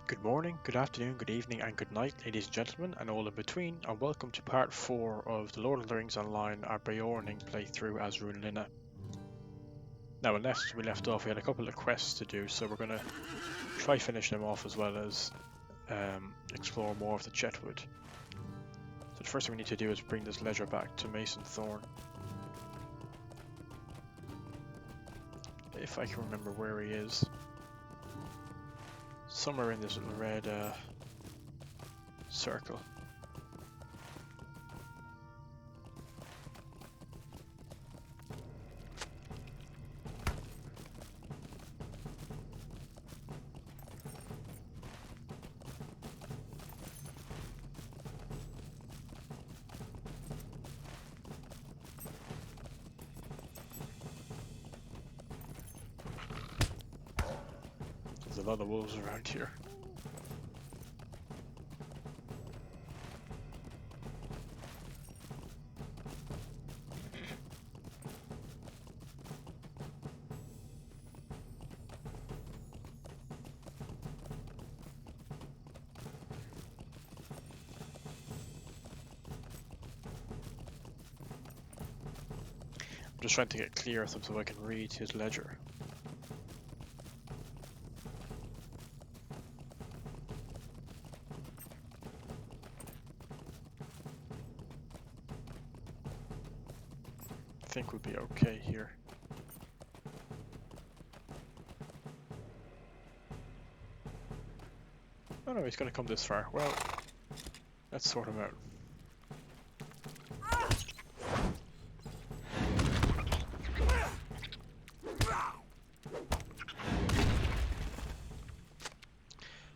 Good morning, good afternoon, good evening, and good night, ladies and gentlemen, and all in between, and welcome to part 4 of the Lord of the Rings Online, our Beorning playthrough as Runlina. Now, when we left off, we had a couple of quests to do, so we're going to try finish them off as well as explore more of the Chetwood. So the first thing we need to do is bring this ledger back to Mason Thorn. If I can remember where he is. Somewhere in this little red circle. There's a lot of wolves around here. I'm just trying to get clear of them so I can read his ledger. I think we'll be okay here. Oh no, he's gonna come this far. Well, let's sort him out.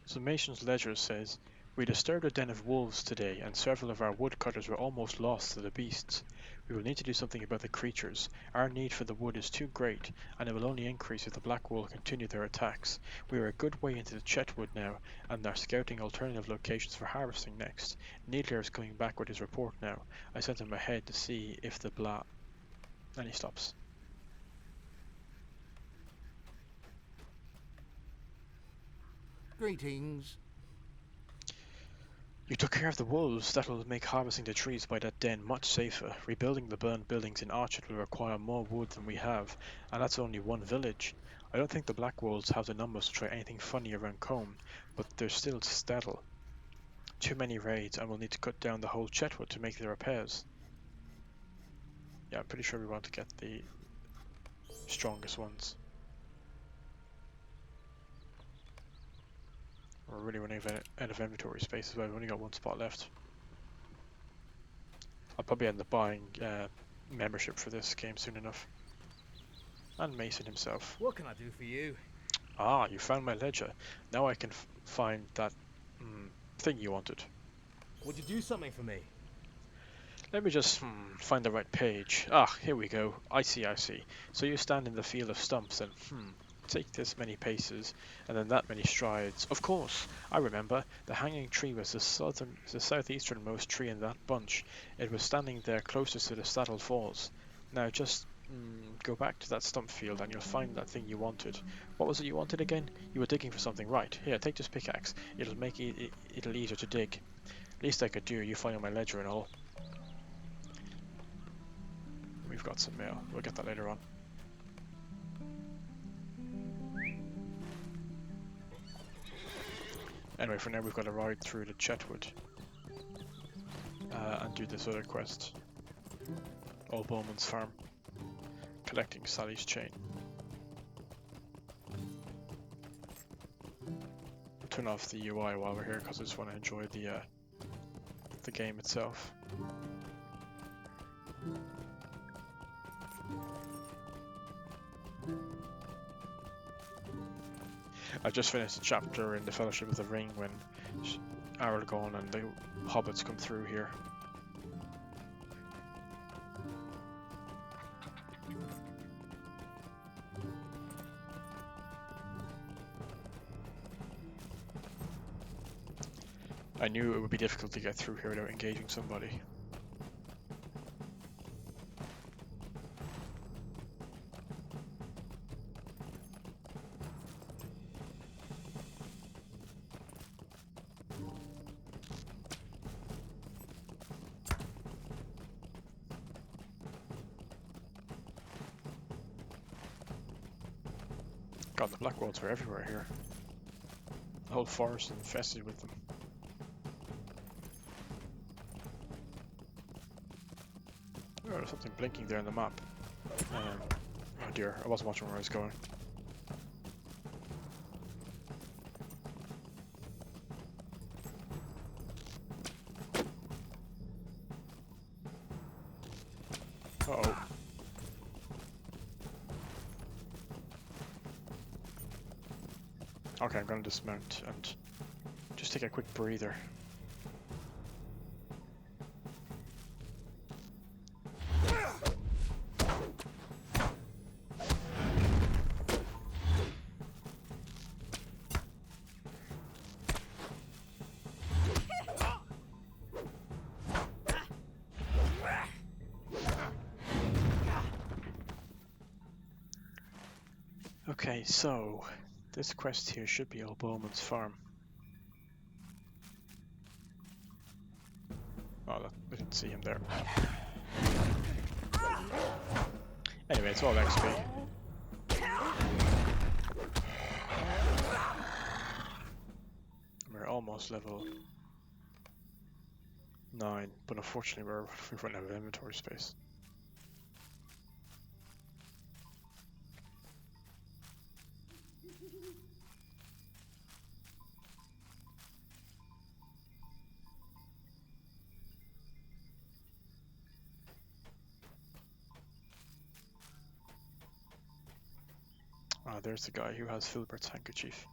So Mason's ledger says, "We disturbed a den of wolves today, and several of our woodcutters were almost lost to the beasts. We will need to do something about the creatures. Our need for the wood is too great, and it will only increase if the Blackwolves continue their attacks. We are a good way into the Chetwood now, and are scouting alternative locations for harvesting next. Needler is coming back with his report now. I sent him ahead to see if the blah..." And he stops. Greetings. "You took care of the wolves. That will make harvesting the trees by that den much safer. Rebuilding the burned buildings in Archet will require more wood than we have, and that's only one village. I don't think the Blackwolds have the numbers to try anything funny around Combe, but they're still steadil. Too many raids, and we'll need to cut down the whole Chetwood to make the repairs." Yeah, I'm pretty sure we want to get the strongest ones. We're really running out of inventory space as well. We've only got one spot left. I'll probably end up buying membership for this game soon enough. And Mason himself. What can I do for you? Ah, you found my ledger. Now I can find that thing you wanted. Would you do something for me? Let me just find the right page. Ah, here we go. I see. So you stand in the field of stumps and take this many paces, and then that many strides. Of course, I remember. The hanging tree was the southeasternmost tree in that bunch. It was standing there closest to the Saddle Falls. Now just go back to that stump field and you'll find that thing you wanted. What was it you wanted again? You were digging for something, right? Here, take this pickaxe. It'll make it'll easier to dig. Least I could do, you finding my ledger and all. We've got some mail. We'll get that later on. Anyway, for now we've got to ride through the Chetwood and do this other quest. Old Bowman's farm. Collecting Sally's chain. Turn off the UI while we're here because I just want to enjoy the game itself. I just finished a chapter in the Fellowship of the Ring when Aragorn and the hobbits come through here. I knew it would be difficult to get through here without engaging somebody. God, the Blackwolds are everywhere here. The whole forest is infested with them. Oh, there's something blinking there on the map. Oh dear, I wasn't watching where I was going. Uh-oh. Okay, I'm gonna dismount and just take a quick breather. Okay, so this quest here should be Old Bowman's farm. Oh, we didn't see him there. Anyway, it's all XP. We're almost level 9, but unfortunately we've run out of inventory space. Ah, there's the guy who has Filbert's handkerchief.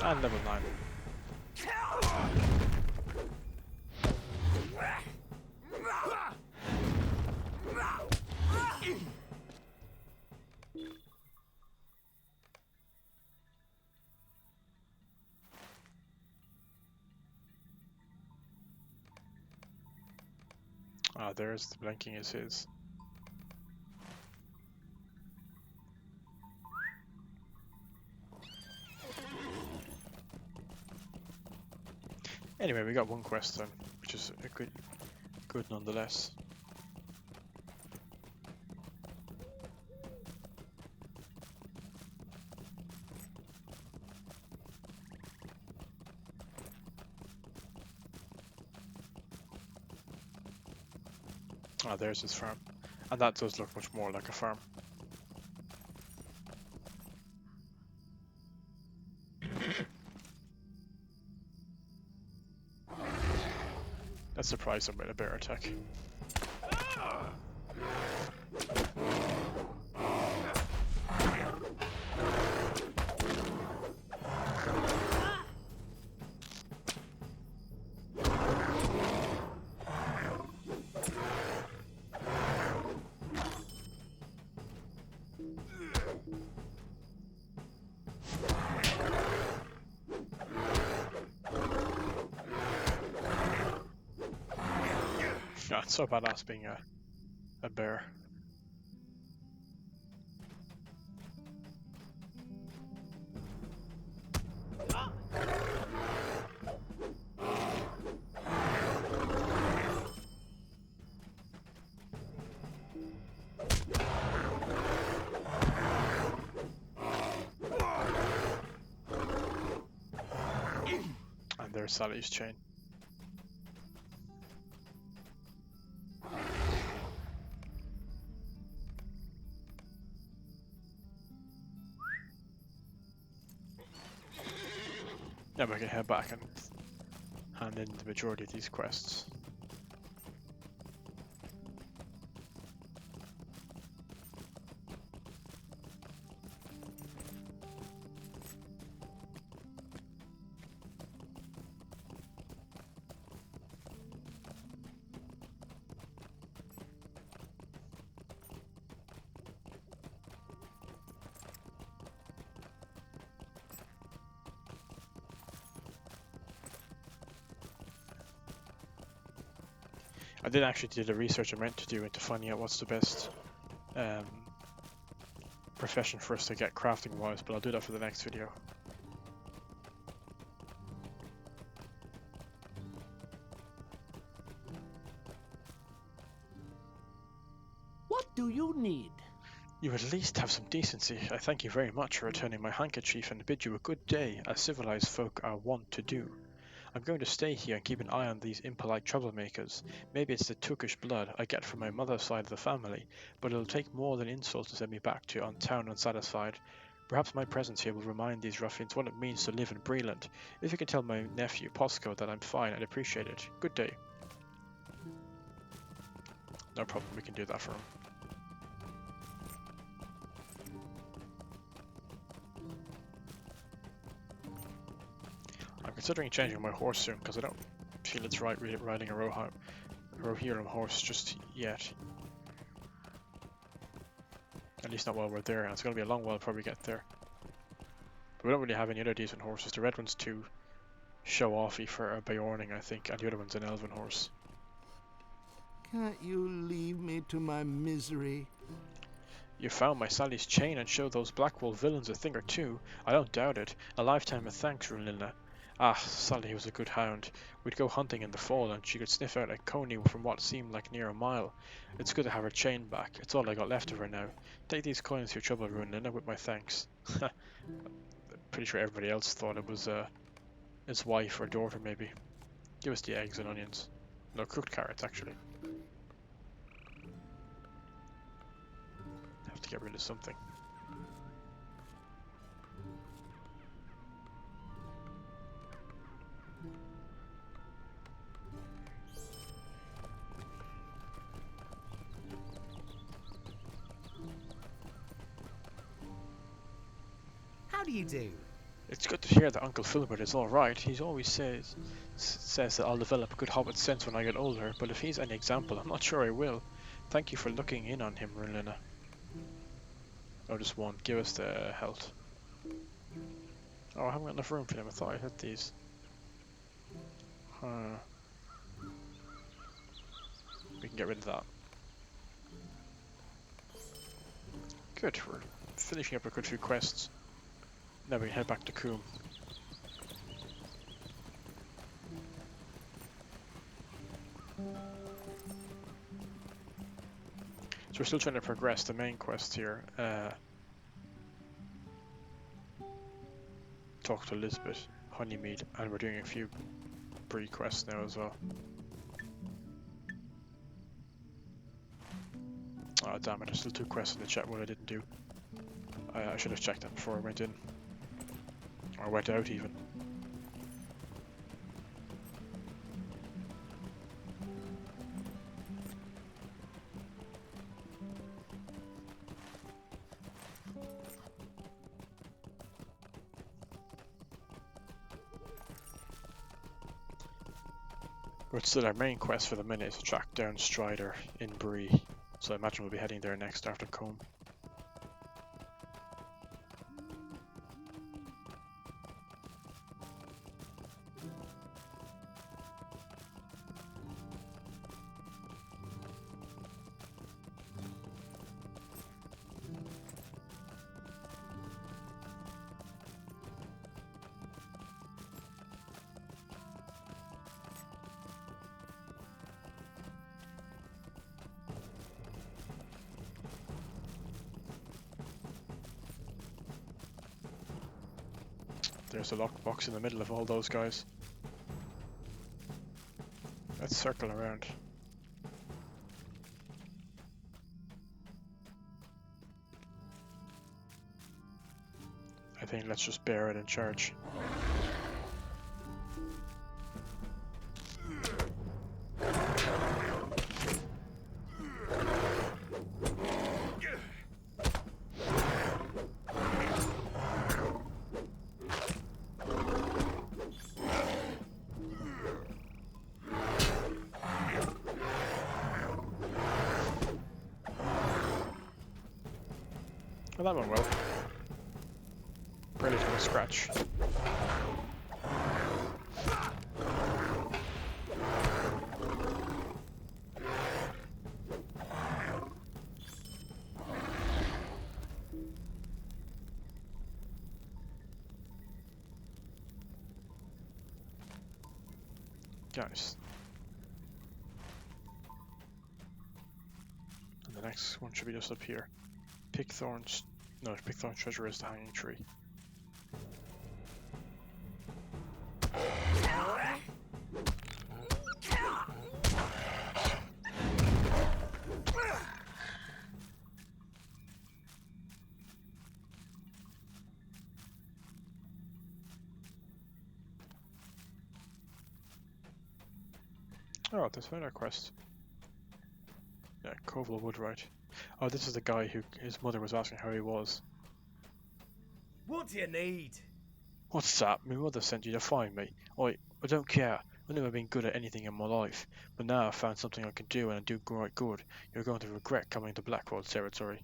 And level 9. Ah, there's the blinking is his. Anyway, we got one quest then, which is a good nonetheless. Ah, there's his farm. And that does look much more like a farm. That's surprised I'm with a bear attack. Yeah, it's so badass being a bear. And there's Sally's chain. Yeah, we can head back and hand in the majority of these quests. I did actually do the research I meant to do into finding out what's the best profession for us to get crafting wise, but I'll do that for the next video. What do you need? You at least have some decency. I thank you very much for returning my handkerchief and bid you a good day, as civilized folk are wont to do. I'm going to stay here and keep an eye on these impolite troublemakers. Maybe it's the Turkish blood I get from my mother's side of the family, but it'll take more than insults to send me back to town unsatisfied. Perhaps my presence here will remind these ruffians what it means to live in Breeland. If you can tell my nephew, Posco, that I'm fine, I'd appreciate it. Good day. No problem, we can do that for him. I'm considering changing my horse soon, because I don't feel it's right riding a Rohirrim horse just yet. At least not while we're there, and it's going to be a long while before we get there. But we don't really have any other decent horses. The red one's too show-offy for a Beorning, I think, and the other one's an elven horse. Can't you leave me to my misery? You found my Sally's chain and showed those Blackwolds villains a thing or two. I don't doubt it. A lifetime of thanks, Runlina. Ah, Sally was a good hound. We'd go hunting in the fall and she could sniff out a coney from what seemed like near a mile. It's good to have her chain back. It's all I got left of her now. Take these coins for your trouble, Runlina, with my thanks. Pretty sure everybody else thought it was his wife or daughter, maybe. Give us the eggs and onions. No, cooked carrots, actually. Have to get rid of something. How do you do? It's good to hear that Uncle Philbert is alright. He always says that I'll develop good hobbit sense when I get older, but if he's any example, I'm not sure I will. Thank you for looking in on him, Runlina. Oh, just one. Give us the health. Oh, I haven't got enough room for them. I thought I had these. We can get rid of that. Good, we're finishing up a good few quests. Now we can head back to Coombe. So we're still trying to progress the main quest here. Talk to Elizabeth, Honeymead, and we're doing a few Bree quests now as well. Oh damn it, there's still 2 quests in the chat, what I didn't do. I should have checked that before I went in. Or went out even. But still our main quest for the minute is to track down Strider in Bree. So I imagine we'll be heading there next after Combe. There's a lockbox in the middle of all those guys. Let's circle around. I think let's just bear it and charge. Well, that went well. Barely took a scratch. Nice. And the next one should be just up here. Pickthorn's... No, Pickthorn's treasure is the hanging tree. Oh, there's another quest. Yeah, Koval Woodwright. Oh, this is the guy who his mother was asking how he was. What do you need? What's that? My mother sent you to find me. I don't care. I've never been good at anything in my life, but now I've found something I can do and I do quite good. You're going to regret coming to Blackwolds territory.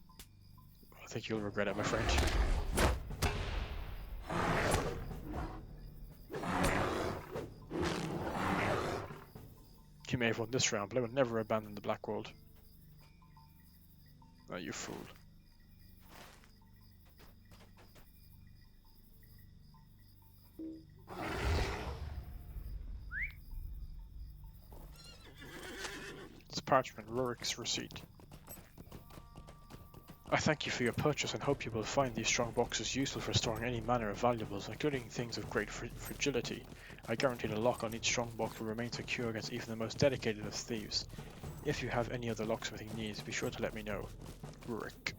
I think you'll regret it, my friend. You may have won this round, but I would never abandon the Blackwold. Oh, you fool. It's parchment, Rurik's receipt. I thank you for your purchase and hope you will find these strong boxes useful for storing any manner of valuables, including things of great fragility. I guarantee the lock on each strong box will remain secure against even the most dedicated of thieves. If you have any other locksmithing needs, be sure to let me know. Rurik.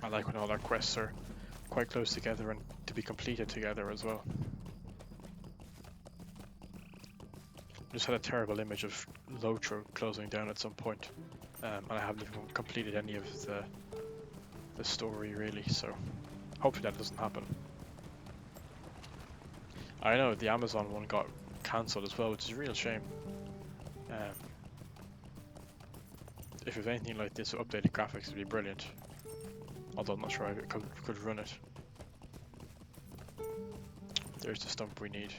I like when all our quests are quite close together and to be completed together as well. Just had a terrible image of LOTRO closing down at some point, and I haven't even completed any of the story really, so hopefully that doesn't happen. I know the Amazon one got cancelled as well, which is a real shame. If you have anything like this with updated graphics, it'd be brilliant. Although I'm not sure I could run it. There's the stump we need.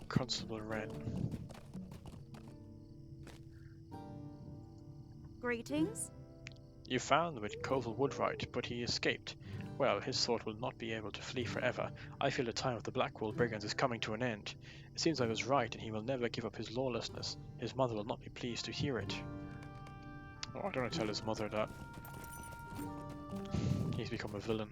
Constable Wren. Greetings. You found with Koval Woodwright, but he escaped. Well, his sort will not be able to flee forever. I feel the time of the Blackwolds brigands is coming to an end. It seems I was right, and he will never give up his lawlessness. His mother will not be pleased to hear it. Oh, I don't want to tell his mother that. He's become a villain.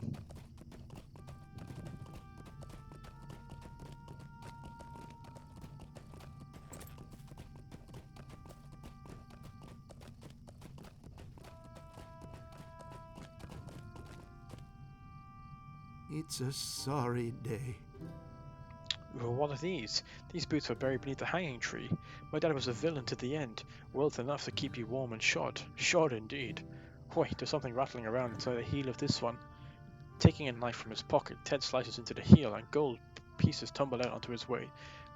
It's a sorry day. Well, what are these? These boots were buried beneath the hanging tree. My dad was a villain to the end. Wealth enough to keep you warm and shod. Shod indeed. Wait, there's something rattling around inside the heel of this one. Taking a knife from his pocket, Ted slices into the heel and gold pieces tumble out onto his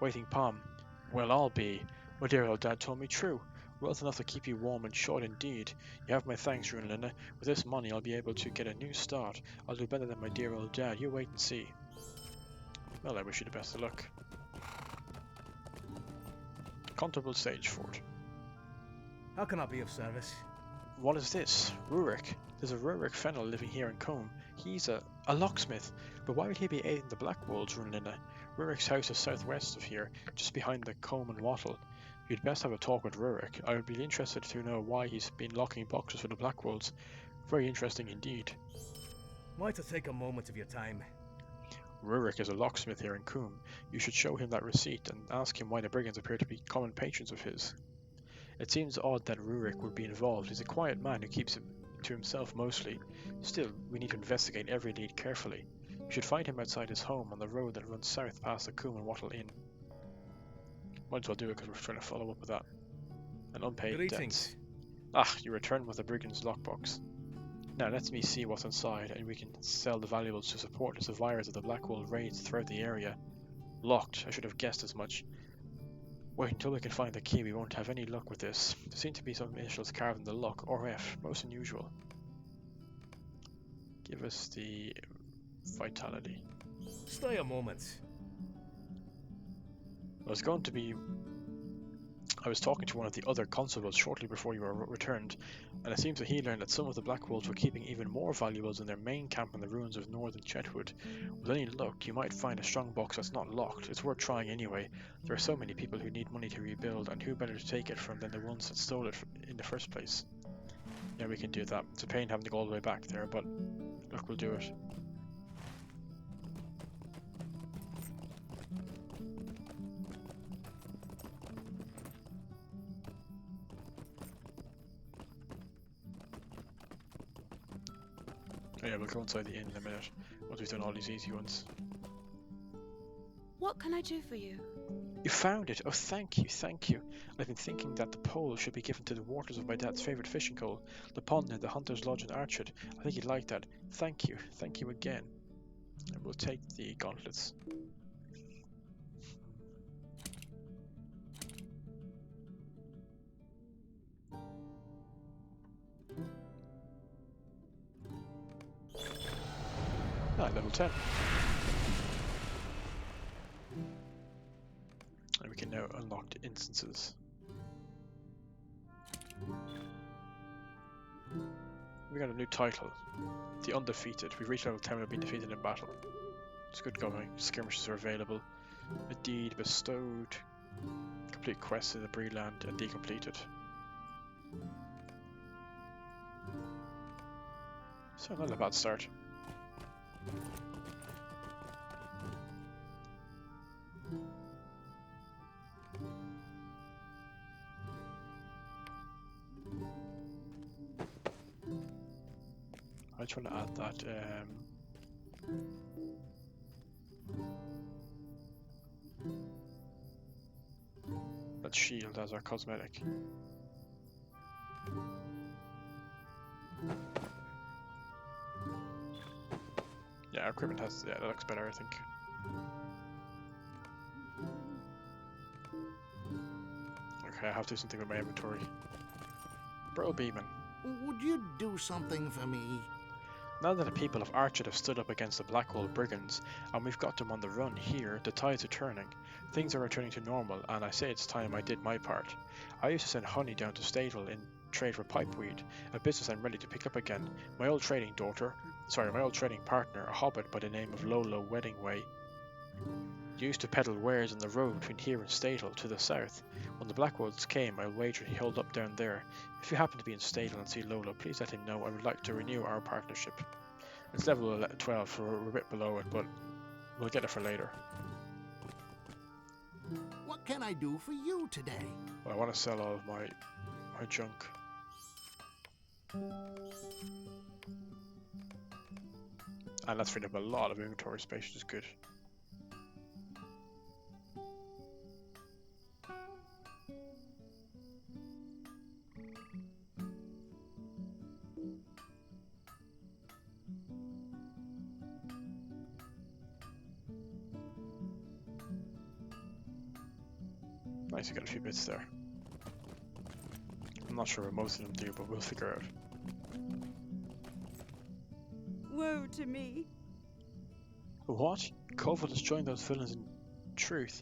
waiting palm. Well, I'll be. My dear old dad told me true. Wealth enough to keep you warm and shod indeed. You have my thanks, Runlina. With this money I'll be able to get a new start. I'll do better than my dear old dad. You wait and see. Well, I wish you the best of luck. Comfortable Sage Fort. How can I be of service? What is this? Rurik. There's a Rurik Fennel living here in Combe. He's a locksmith. But why would he be aiding the Blackwolds, Runlina? Rurik's house is southwest of here, just behind the Combe and Wattle. You'd best have a talk with Rurik. I would be interested to know why he's been locking boxes for the Blackwolds. Very interesting indeed. Why to take a moment of your time? Rurik is a locksmith here in Coombe. You should show him that receipt and ask him why the brigands appear to be common patrons of his. It seems odd that Rurik would be involved. He's a quiet man who keeps it to himself mostly. Still, we need to investigate every lead carefully. We should find him outside his home on the road that runs south past the Coombe and Wattle Inn. Might as well do it because we're trying to follow up with that. An unpaid Greetings. debts. Ah, you returned with the brigand's lockbox. Now let me see what's inside, and we can sell the valuables to support the survivors of the Blackwolds raids throughout the area. Locked, I should have guessed as much. Wait until we can find the key, we won't have any luck with this. There seem to be some initials carved in the lock, RF, most unusual. Give us the vitality. Stay a moment. I was talking to one of the other constables shortly before you were returned, and it seems that he learned that some of the Blackwolds were keeping even more valuables in their main camp in the ruins of northern Chetwood. With any luck, you might find a strong box that's not locked. It's worth trying anyway. There are so many people who need money to rebuild, and who better to take it from than the ones that stole it in the first place? Yeah, we can do that. It's a pain having to go all the way back there, but look, we'll do it. Oh yeah, we'll go inside the inn in a minute, once we've done all these easy ones. What can I do for you? You found it! Oh, thank you, thank you. I've been thinking that the pole should be given to the waters of my dad's favourite fishing hole, the pond near the Hunter's Lodge in Archard. I think he'd like that. Thank you again. And we'll take the gauntlets. Ah, level 10. And we can now unlock the instances. We got a new title. The Undefeated. We've reached level 10 and have been defeated in battle. It's good going. Skirmishes are available. A deed bestowed. Complete quests in the Bree land and decompleted. So not a bad start. I just want to add that shield as our cosmetic. Yeah, our equipment has, yeah, that looks better, I think. Okay, I have to do something with my inventory. Bro Beeman. Would you do something for me? Now that the people of Archard have stood up against the Blackwold brigands, and we've got them on the run here, the tides are turning. Things are returning to normal, and I say it's time I did my part. I used to send honey down to Staple in trade for pipeweed, a business I'm ready to pick up again. My old trading partner, a hobbit by the name of Lolo Weddingway, used to peddle wares on the road between here and Statle to the south. When the Blackwolds came, I'll wager he held up down there. If you happen to be in Statle and see Lolo, please let him know. I would like to renew our partnership. It's level 12, so we're a bit below it, but we'll get it for later. What can I do for you today? Well, I want to sell all of my junk. And that's freed up a lot of inventory space, which is good. Nice, you got a few bits there. I'm not sure what most of them do, but we'll figure out. Woe to me. What? Koval has joined those villains in truth?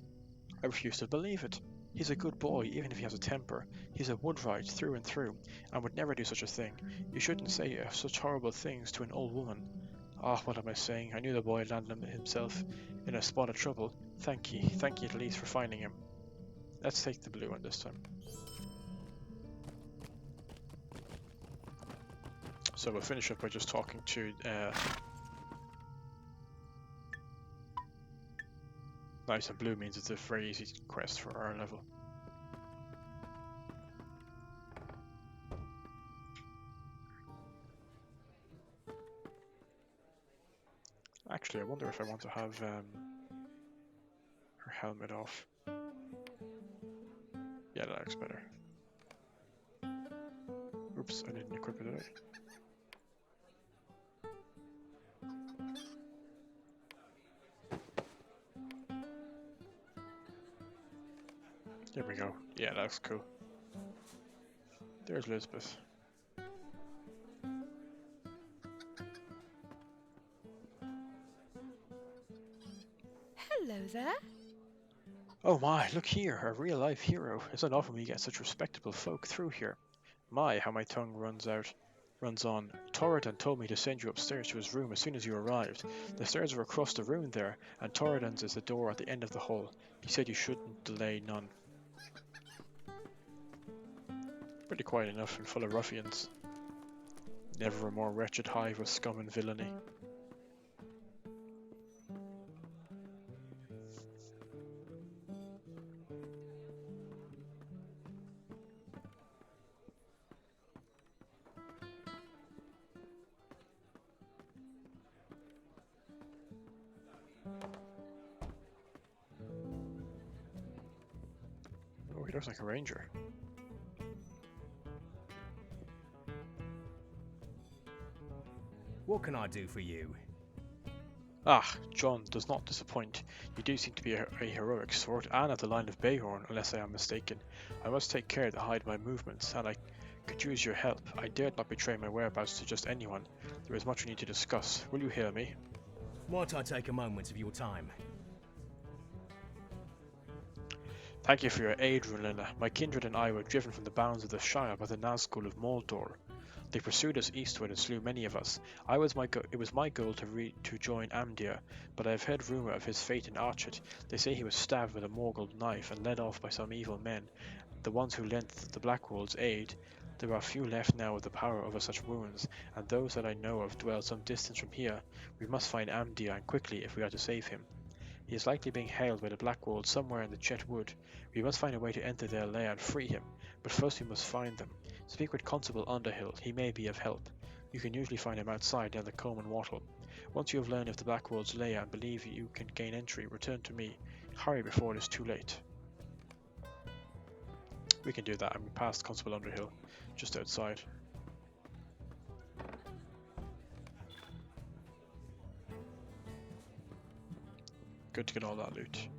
I refuse to believe it. He's a good boy, even if he has a temper. He's a woodwright through and through, and would never do such a thing. You shouldn't say such horrible things to an old woman. Ah, what am I saying? I knew the boy had landed himself in a spot of trouble. Thank you at least for finding him. Let's take the blue one this time. So we'll finish up by just talking to Nice, and blue means it's a very easy quest for our level. Actually, I wonder if I want to have her helmet off. Yeah, that looks better. Oops, I didn't equip it, did I? There we go. Yeah, that looks cool. There's Elizabeth. Hello there. Oh my, look here, a real life hero. It's not often we get such respectable folk through here. My, how my tongue runs on. Torridon told me to send you upstairs to his room as soon as you arrived. The stairs are across the room there, and Torridon's is the door at the end of the hall. He said you shouldn't delay none. Pretty quiet enough and full of ruffians. Never a more wretched hive of scum and villainy. Oh, he looks like a ranger. What can I do for you? Ah, John does not disappoint. You do seem to be a heroic sort, and at the line of Beorning, unless I am mistaken. I must take care to hide my movements, and I could use your help. I dared not betray my whereabouts to just anyone. There is much we need to discuss. Will you hear me? Might I take a moment of your time? Thank you for your aid, Runlina. My kindred and I were driven from the bounds of the Shire by the Nazgul of Mordor. They pursued us eastward and slew many of us. It was my goal to join Amdir, but I have heard rumour of his fate in Archet. They say he was stabbed with a Morgul knife and led off by some evil men, the ones who lent the Blackwolds aid. There are few left now with the power over such wounds, and those that I know of dwell some distance from here. We must find Amdir, and quickly, if we are to save him. He is likely being held by the Blackwolds somewhere in the Chet Wood. We must find a way to enter their lair and free him, but first we must find them. Speak with Constable Underhill, he may be of help. You can usually find him outside near the Comb and Wattle. Once you have learned of the Blackwolds' lair and believe you can gain entry, return to me. Hurry before it is too late. We can do that, and we passed Constable Underhill, just outside. Good to get all that loot.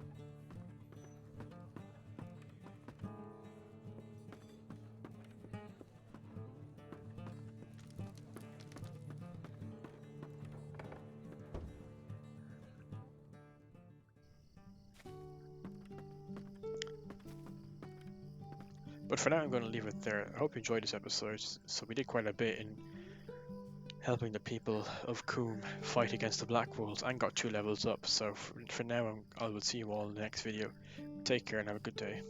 But for now I'm going to leave it there. I hope you enjoyed this episode. So we did quite a bit in helping the people of Coombe fight against the Blackwolves and got 2 levels up. So for now I will see you all in the next video. Take care and have a good day.